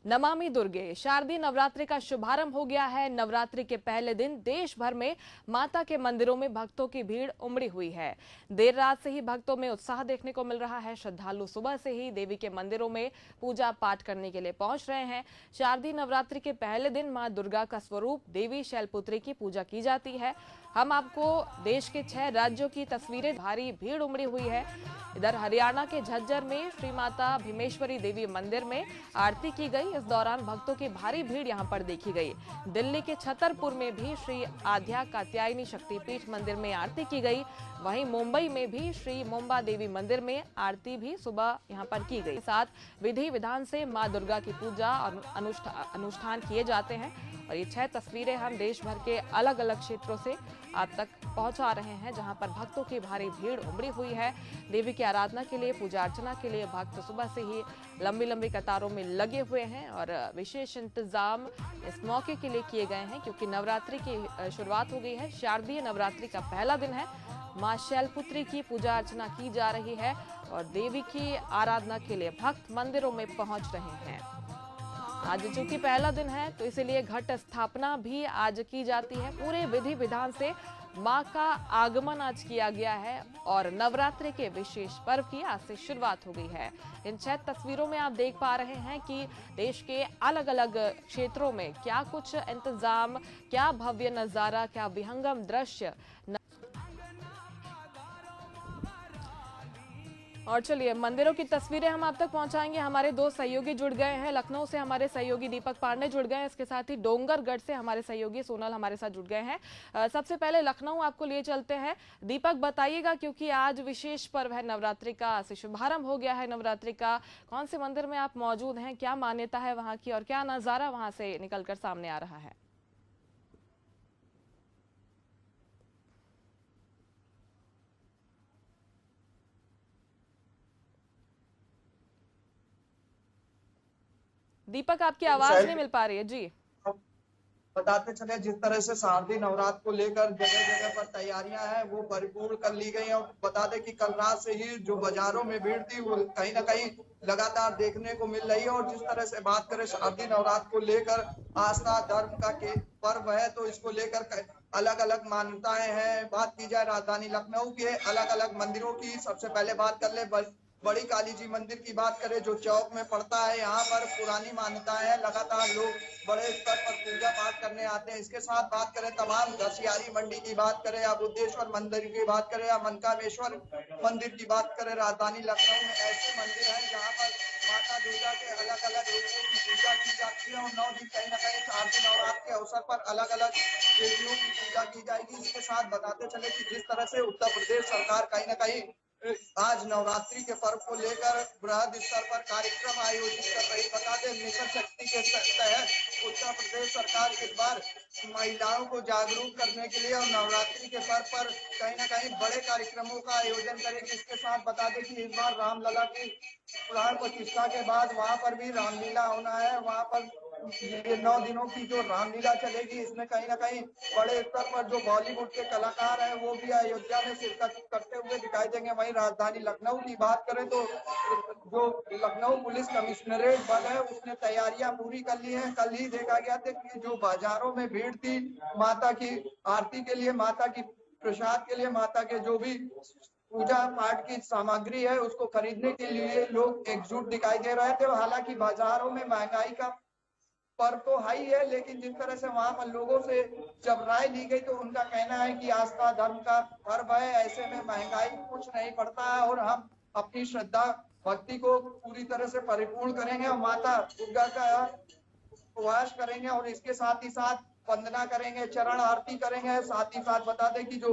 नमामि दुर्गे शारदीय नवरात्रि का शुभारंभ हो गया है। नवरात्रि के पहले दिन देश भर में माता के मंदिरों में भक्तों की भीड़ उमड़ी हुई है। देर रात से ही भक्तों में उत्साह देखने को मिल रहा है। श्रद्धालु सुबह से ही देवी के मंदिरों में पूजा पाठ करने के लिए पहुंच रहे हैं। शारदीय नवरात्रि के पहले दिन मां दुर्गा का स्वरूप देवी शैलपुत्री की पूजा की जाती है। हम आपको देश के 6 राज्यों की तस्वीरें, भारी भीड़ उमड़ी हुई है। इधर हरियाणा के झज्जर में श्री माता भीमेश्वरी देवी मंदिर में आरती की गई। इस दौरान भक्तों की भारी भीड़ यहां पर देखी गई। दिल्ली के छतरपुर में भी श्री आद्या कात्यायनी शक्तिपीठ मंदिर में आरती की गई। वहीं मुंबई में भी श्री मुंबा देवी मंदिर में आरती भी सुबह यहां पर की गई। साथ विधि विधान से मां दुर्गा की पूजा और अनुष्ठान किए जाते हैं। और ये 6 तस्वीरें हम देश भर के अलग अलग क्षेत्रों से आप तक पहुंचा रहे हैं, जहां पर भक्तों की भारी भीड़ उमड़ी हुई है। देवी की आराधना के लिए, पूजा अर्चना के लिए भक्त सुबह से ही लंबी लंबी कतारों में लगे हुए हैं और विशेष इंतजाम इस मौके के लिए किए गए हैं, क्योंकि नवरात्रि की शुरुआत हो गई है। शारदीय नवरात्रि का पहला दिन है। मां शैलपुत्री की पूजा अर्चना की जा रही है और देवी की आराधना के लिए भक्त मंदिरों में पहुंच रहे हैं। आज चूंकि पहला दिन है तो इसीलिए घट स्थापना भी आज की जाती है। पूरे विधि विधान से मां का आगमन आज किया गया है और नवरात्रि के विशेष पर्व की आज से शुरुआत हो गई है। इन 6 तस्वीरों में आप देख पा रहे हैं कि देश के अलग अलग क्षेत्रों में क्या कुछ इंतजाम, क्या भव्य नजारा, क्या विहंगम दृश्य। और चलिए मंदिरों की तस्वीरें हम आप तक पहुंचाएंगे। हमारे 2 सहयोगी जुड़ गए हैं। लखनऊ से हमारे सहयोगी दीपक पांडे जुड़ गए हैं। इसके साथ ही डोंगरगढ़ से हमारे सहयोगी सोनल हमारे साथ जुड़ गए हैं। सबसे पहले लखनऊ आपको लिए चलते हैं। दीपक बताइएगा, क्योंकि आज विशेष पर्व है नवरात्रि का, से शुभारंभ हो गया है नवरात्रि का। कौन से मंदिर में आप मौजूद हैं, क्या मान्यता है वहां की और क्या नजारा वहां से निकलकर सामने आ रहा है? दीपक, आपकी आवाज नहीं मिल पा रही है जी। बताते चले, जिस तरह से शारदीय नवरात्र को लेकर जगह जगह पर तैयारियां हैं वो परिपूर्ण कर ली गई हैं। और बता दें कि कल रात से ही जो बाजारों में भीड़ थी वो कहीं ना कहीं लगातार देखने को मिल रही है। और जिस तरह से बात करें शारदीय नवरात्र को लेकर, आस्था धर्म का के पर्व है तो इसको लेकर अलग अलग मान्यताएं हैं। बात की जाए राजधानी लखनऊ के अलग अलग मंदिरों की, सबसे पहले बात कर ले बड़ी काली जी मंदिर की बात करें जो चौक में पड़ता है। यहाँ पर पुरानी मान्यताएं है, लगातार लोग बड़े स्तर पर पूजा पाठ करने आते हैं। इसके साथ बात करें तमाम दसियारी मंडी की बात करें या बुद्धेश्वर मंदिर की बात करें या मनकामेश्वर मंदिर की बात करें, राजधानी लखनऊ में ऐसे मंदिर हैं जहाँ पर माता दुर्गा के अलग अलग रूपों की पूजा की जाती है। और 9 दिन कहीं ना कहीं शारदीय नवरात्र के अवसर पर अलग अलग देवियों की पूजा की जाएगी। इसके साथ बताते चले कि जिस तरह से उत्तर प्रदेश सरकार कहीं ना कहीं आज नवरात्रि के पर्व को लेकर बृहद स्तर पर कार्यक्रम आयोजित कर रही। बता दें, मिशन शक्ति के तहत उत्तर प्रदेश सरकार इस बार महिलाओं को जागरूक करने के लिए और नवरात्रि के पर्व पर कहीं ना कहीं बड़े कार्यक्रमों का आयोजन करेगी। इसके साथ बता दें कि इस बार रामलला की प्राण प्रतिष्ठा के बाद वहां पर भी रामलीला होना है। वहां पर ये 9 दिनों की जो रामलीला चलेगी, इसमें कहीं ना कहीं बड़े स्तर पर जो बॉलीवुड के कलाकार हैं वो भी अयोध्या में शिरकत करते हुए दिखाई देंगे। वहीं राजधानी लखनऊ की बात करें तो जो लखनऊ पुलिस कमिश्नरेट बल है उसने तैयारियां पूरी कर ली है। कल ही देखा गया था कि जो बाजारों में भीड़ थी माता की आरती के लिए, माता की प्रसाद के लिए, माता के जो भी पूजा पाठ की सामग्री है उसको खरीदने के लिए लोग एकजुट दिखाई दे रहे थे। हालांकि बाजारों में महंगाई का पर तो हाई है, लेकिन जिस तरह से वहां पर लोगों से जब राय ली गई तो उनका कहना है कि आस्था धर्म का पर्व है, ऐसे में महंगाई कुछ नहीं पड़ता है और हम अपनी श्रद्धा भक्ति को पूरी तरह से परिपूर्ण करेंगे और माता दुर्गा का उपवास करेंगे और इसके साथ ही साथ वंदना करेंगे, चरण आरती करेंगे। साथ ही साथ बता दें कि जो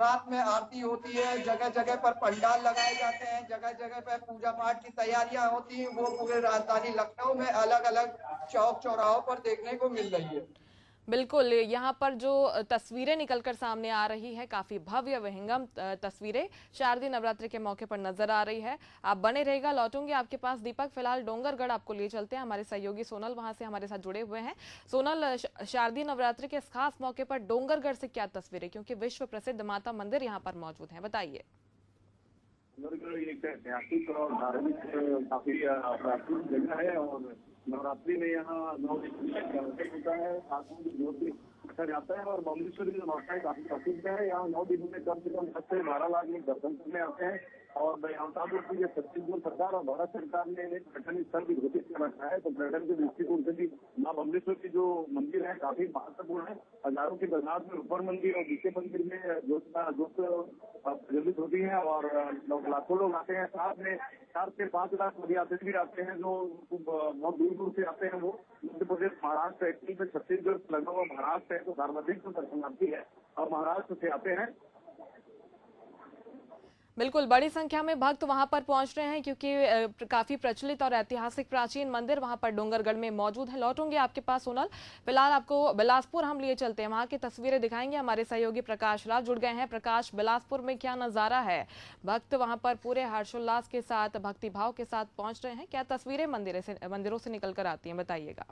रात में आरती होती है, जगह जगह पर पंडाल लगाए जाते हैं, जगह जगह पर पूजा पाठ की तैयारियां होती हैं, वो पूरे राजधानी लखनऊ में अलग अलग चौक चौराहों पर देखने को मिल रही है। बिल्कुल, यहाँ पर जो तस्वीरें निकलकर सामने आ रही है, काफी भव्य विहंगम तस्वीरें शारदीय नवरात्रि के मौके पर नजर आ रही है। आप बने रहेगा, लौटूंगे आपके पास दीपक। फिलहाल डोंगरगढ़ आपको ले चलते हैं। हमारे सहयोगी सोनल वहां से हमारे साथ जुड़े हुए हैं। सोनल, शारदीय नवरात्रि के इस खास मौके पर डोंगरगढ़ से क्या तस्वीरें, क्योंकि विश्व प्रसिद्ध माता मंदिर यहाँ पर मौजूद है, बताइए। डोंगरगढ़ एक ऐतिहासिक और धार्मिक काफी प्राचीन जगह है और नवरात्रि में यहाँ 9 दिन तक होता है। साथ में ज्योति रखा जाता है और बमलेश्वरी जो माता है काफी प्रसिद्ध है। यहाँ 9 दिनों में कम से कम 10 से 12 लाख लोग दर्शन करने आते हैं और छत्तीसगढ़ सरकार और भारत सरकार ने एक पर्यटन स्थल भी घोषित कर रखा है। तो पर्यटन के दृष्टिकोण से भी माँ बमलेश्वर की जो मंदिर है काफी महत्वपूर्ण है। हजारों की तादाद में ऊपर मंदिर और नीचे मंदिर में जोत प्रज्वलित होती है और लाखों लोग आते हैं। साथ में 4 से 5 लाख पदयात्री भी आते हैं जो बहुत दूर दूर से आते हैं। वो मध्य प्रदेश, महाराष्ट्र, छत्तीसगढ़ लगा हुआ महाराष्ट्र है तो सार्वजनिक दर्शनार्थी है और महाराष्ट्र से आते हैं। बिल्कुल, बड़ी संख्या में भक्त वहां पर पहुंच रहे हैं क्योंकि काफी प्रचलित और ऐतिहासिक प्राचीन मंदिर वहां पर डोंगरगढ़ में मौजूद है। लौटूंगे आपके पास सोनल, फिलहाल आपको बिलासपुर हम लिए चलते हैं, वहां की तस्वीरें दिखाएंगे। हमारे सहयोगी प्रकाश राज जुड़ गए हैं। प्रकाश, बिलासपुर में क्या नजारा है? भक्त वहां पर पूरे हर्षोल्लास के साथ, भक्तिभाव के साथ पहुंच रहे हैं। क्या तस्वीरें मंदिरों से निकल कर आती हैं, बताइएगा।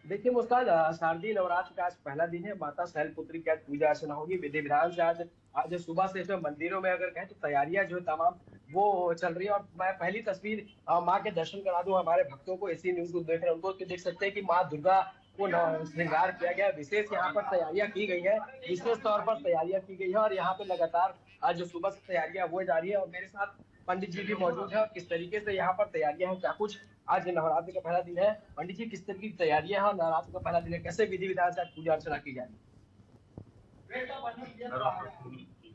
देखिए मुस्ताद, शारदीय नवरात्र का आज पहला दिन है। माता शैलपुत्री की आज पूजा अर्चना होगी विधि विधान से। आज सुबह से जो मंदिरों में अगर कहें तो तैयारियां जो है तमाम वो चल रही है। और मैं पहली तस्वीर माँ के दर्शन करा दूं हमारे भक्तों को। इसी न्यूज को देख रहे हैं उनको देख सकते हैं कि माँ दुर्गा को श्रृंगार किया गया। विशेष यहाँ पर तैयारियां की गई है, विशेष तौर पर तैयारियां की गई है और यहाँ पे लगातार आज जो सुबह से तैयारियां हो जा रही है। और मेरे साथ पंडित जी भी मौजूद है और किस तरीके से यहाँ पर तैयारियां हैं, क्या कुछ आज नवरात्रि का पहला दिन है। पंडित जी, किस तरह की तैयारियां हैं और नवरात्रि का पहला दिन है, कैसे विधि विधान से आज पूजा अर्चना की जाएगी?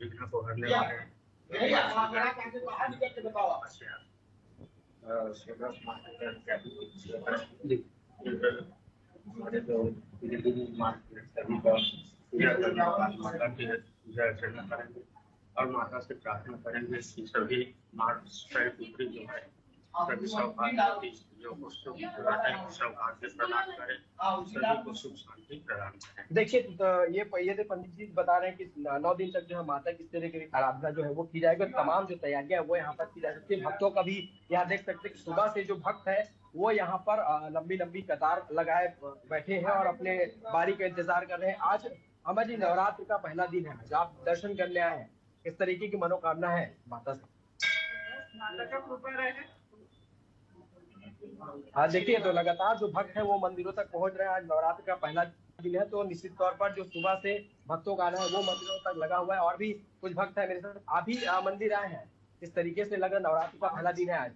विघ्न को हरने वाले हमारे जो सभी का माता की पूजा अर्चना करेंगे और माता से प्रार्थना करेंगे कि सभी माँ शैलपुत्री जो है सभी सौभाग्य प्रदान करें, सभी को सुख शांति प्रदान करें। देखिए तो ये पंडित जी बता रहे हैं कि 9 दिन तक जो है माता की तरह की आराधना जो है वो की जाएगी। तमाम जो तैयारियां वो यहाँ पर की जा सकती है। भक्तों का भी यहाँ देख सकते हैं कि सुबह से जो भक्त है वो यहाँ पर लंबी लंबी कतार लगाए बैठे हैं और अपने बारी का इंतजार कर रहे हैं। आज अमर जी नवरात्र का पहला दिन है, जो आप दर्शन करने आए हैं, किस तरीके की मनोकामना है माता से? हाँ देखिए, तो लगातार जो भक्त है वो मंदिरों तक पहुंच रहे हैं। आज नवरात्र का पहला दिन है तो निश्चित तौर पर जो सुबह से भक्तों का आना है वो मंदिरों तक लगा हुआ है। और भी कुछ भक्त है मेरे साथ, आप भी मंदिर आए हैं, किस तरीके से लग रहा है नवरात्र का पहला दिन है आज,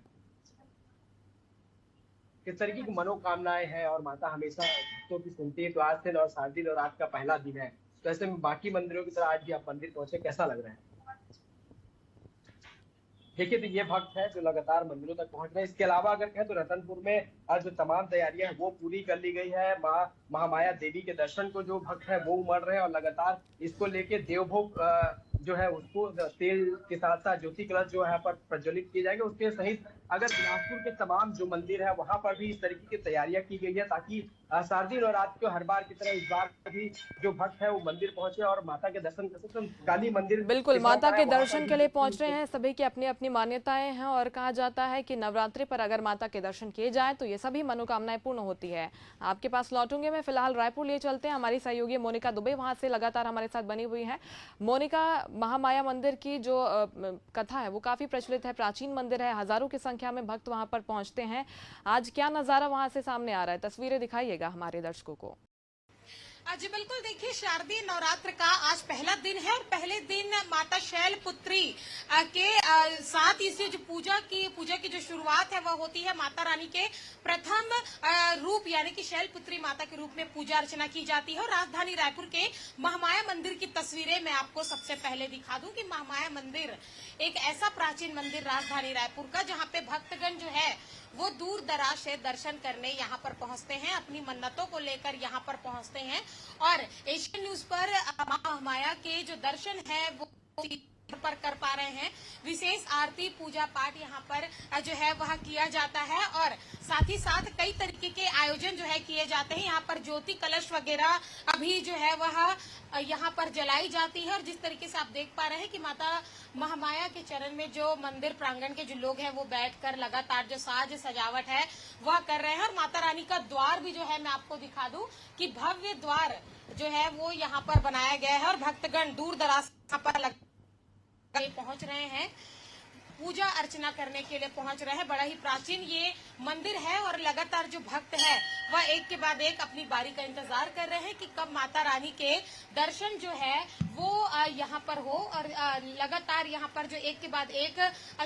किस तरीके की मनोकामनाएं हैं? और माता हमेशा भक्तों की सुनती है, तो आज से और शारदीय नवरात्र का पहला दिन है तो ऐसे में बाकी मंदिरों की तरह आज भी आप मंदिर पहुंचे, कैसा लग रहा है? देखिए तो ये भक्त है जो लगातार मंदिरों तक पहुंच रहे हैं। इसके अलावा अगर कहें तो रतनपुर में आज जो तमाम तैयारियां हैं वो पूरी कर ली गई है। माँ महामाया देवी के दर्शन को जो भक्त है वो उमड़ रहे हैं और लगातार इसको लेके देवभोग जो है उसको तेल के साथ साथ ज्योति कलश जो है पर प्रज्वलित किए जाएंगे। उसके सहित अगर बिलासपुर के तमाम जो मंदिर है वहां पर भी इस तरीके की तैयारियां की गई है ताकि शारदीय नवरात्र को हर बार की तरह इस बार भी जो भक्त है वो मंदिर पहुंचे और माता के दर्शन कर सकते। काली मंदिर बिल्कुल माता के दर्शन के लिए पहुंच रहे हैं। सभी की अपनी अपनी मान्यताएं हैं और कहा जाता है कि नवरात्रि पर अगर माता के दर्शन किए जाए तो ये सभी मनोकामनाएं पूर्ण होती है। आपके पास लौटूंगे मैं, फिलहाल रायपुर लिए चलते हैं। हमारी सहयोगी मोनिका दुबे वहां से लगातार हमारे साथ बनी हुई है। मोनिका, महामाया मंदिर की जो कथा है वो काफी प्रचलित है, प्राचीन मंदिर है, हजारों की संख्या में भक्त वहां पर पहुंचते हैं। आज क्या नजारा वहां से सामने आ रहा है, तस्वीरें दिखाइएगा हमारे दर्शकों को। जी बिल्कुल, देखिए शारदीय नवरात्र का आज पहला दिन है और पहले दिन माता शैलपुत्री के साथ इसे जो पूजा की जो शुरुआत है वह होती है। माता रानी के प्रथम रूप यानी कि शैलपुत्री माता के रूप में पूजा अर्चना की जाती है। और राजधानी रायपुर के महामाया मंदिर की तस्वीरें मैं आपको सबसे पहले दिखा दूं कि महामाया मंदिर एक ऐसा प्राचीन मंदिर राजधानी रायपुर का जहाँ पे भक्तगण जो है वो दूर दराज से दर्शन करने यहाँ पर पहुँचते हैं, अपनी मन्नतों को लेकर यहाँ पर पहुँचते हैं। और एशियन न्यूज पर महामाया के जो दर्शन है वो पर कर पा रहे हैं। विशेष आरती पूजा पाठ यहाँ पर जो है वह किया जाता है और साथ ही साथ कई तरीके के आयोजन जो है किए जाते हैं। यहाँ पर ज्योति कलश वगैरह अभी जो है वह यहाँ पर जलाई जाती है। और जिस तरीके से आप देख पा रहे हैं कि माता महामाया के चरण में जो मंदिर प्रांगण के जो लोग हैं वो बैठकर लगातार जो साज सजावट है वह कर रहे हैं। और माता रानी का द्वार भी जो है मैं आपको दिखा दूं कि भव्य द्वार जो है वो यहाँ पर बनाया गया है और भक्तगण दूर दराज पर पहुंच रहे हैं, पूजा अर्चना करने के लिए पहुंच रहे हैं। बड़ा ही प्राचीन ये मंदिर है और लगातार जो भक्त है वह एक के बाद एक अपनी बारी का इंतजार कर रहे हैं कि कब माता रानी के दर्शन जो है वो यहाँ पर हो। और लगातार यहाँ पर जो एक के बाद एक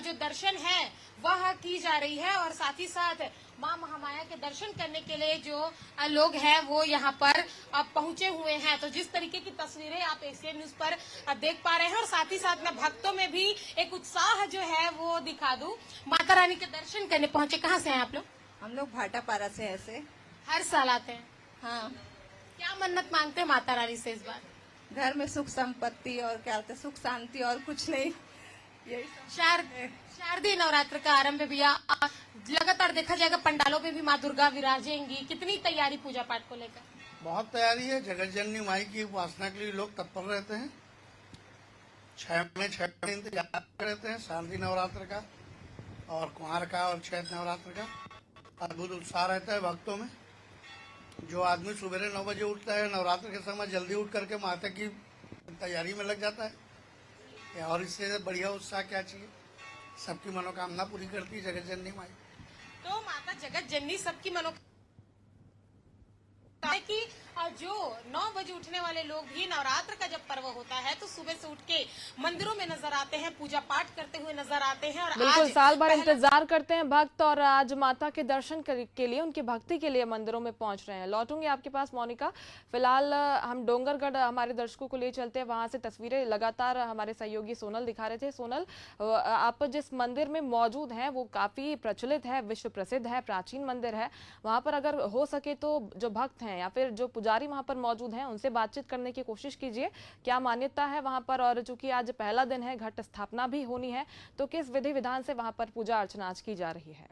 जो दर्शन है वह की जा रही है। और साथ ही साथ मां महामाया के दर्शन करने के लिए जो लोग हैं वो यहाँ पर पहुंचे हुए हैं। तो जिस तरीके की तस्वीरें आप एशियन न्यूज पर देख पा रहे हैं, और साथ ही साथ मैं भक्तों में भी एक उत्साह जो है वो दिखा दूं। माता रानी के दर्शन करने पहुंचे। कहाँ से हैं आप लोग? हम लोग भाटापारा से ऐसे। हर साल आते हैं। हाँ, क्या मन्नत मांगते हैं माता रानी से इस बार? घर में सुख संपत्ति और क्या होता है, सुख शांति और कुछ नहीं, यही सब। शारदीय नवरात्र का आरंभ भैया लगातार देखा जाएगा, पंडालों में भी माँ दुर्गा विराजेंगी। कितनी तैयारी पूजा पाठ को लेकर? बहुत तैयारी है। जगत जननी माई की उपासना के लिए लोग तत्पर रहते हैं। 6 महीने इंतजार रहते हैं, शारदीय नवरात्र का और कुंवार का और चैत्र नवरात्र का। अद्भुत उत्साह रहता है भक्तों में। जो आदमी सुबह 9 बजे उठता है नवरात्र के समय, जल्दी उठ करके माता की तैयारी में लग जाता है। और इससे बढ़िया उत्साह क्या चाहिए। सबकी मनोकामना पूरी करती है जगत जननी माई। तो माता जगत जननी सबकी मनोकामना कि जो 9 बजे उठने वाले लोग भी नवरात्र का जब पर्व होता है तो सुबह से उठ के मंदिरों में नजर आते हैं, पूजा पाठ करते हुए नजर आते हैं। और बिल्कुल आज साल भर इंतजार करते हैं भक्त, और आज माता के दर्शन के लिए, उनकी भक्ति के लिए मंदिरों में पहुंच रहे हैं। लौटूंगी आपके पास मोनिका। फिलहाल हम डोंगरगढ़ हमारे दर्शकों को ले चलते हैं, वहां से तस्वीरें लगातार हमारे सहयोगी सोनल दिखा रहे थे। सोनल, आप जिस मंदिर में मौजूद हैं वो काफी प्रचलित है, विश्व प्रसिद्ध है, प्राचीन मंदिर है। वहां पर अगर हो सके तो जो भक्त हैं या फिर जो पुजारी वहां पर मौजूद हैं उनसे बातचीत करने की कोशिश कीजिए। क्या मान्यता है वहां पर, और चूंकि आज पहला दिन है, घट स्थापना भी होनी है, तो किस विधि विधान से वहां पर पूजा अर्चना आज की जा रही है?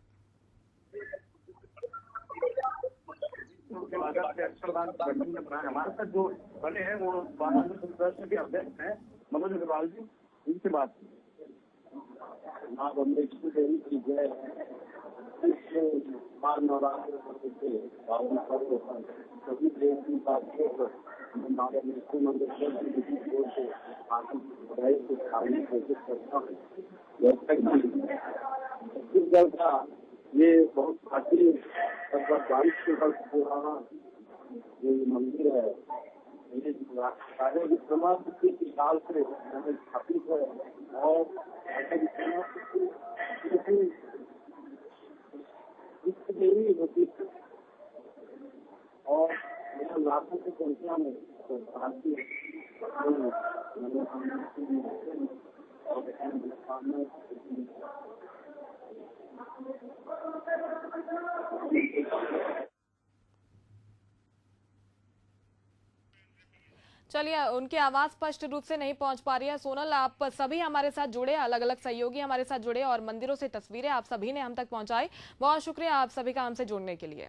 हमारे साथ जो बने हैं वो ट्रस्ट के अध्यक्ष हैं मनोज अग्रवाल जी, इनसे बात माँ बम्बेश्वरी देवी की जय। नवरात्र सभी देव की बात मंदिर कोशिश करता हूँ। छत्तीसगढ़ का ये बहुत प्राचीन 40 वर्ष पुराना ये मंदिर है। ये सारे विक्रमादित्य के काल से स्थापित है और देवी होती है और लाखों की संख्या में भारतीय चलिए, उनकी आवाज स्पष्ट रूप से नहीं पहुंच पा रही है। सोनल, आप सभी हमारे साथ जुड़े, अलग अलग सहयोगी हमारे साथ जुड़े और मंदिरों से तस्वीरें आप सभी ने हम तक पहुंचाई। बहुत शुक्रिया आप सभी का हमसे जुड़ने के लिए।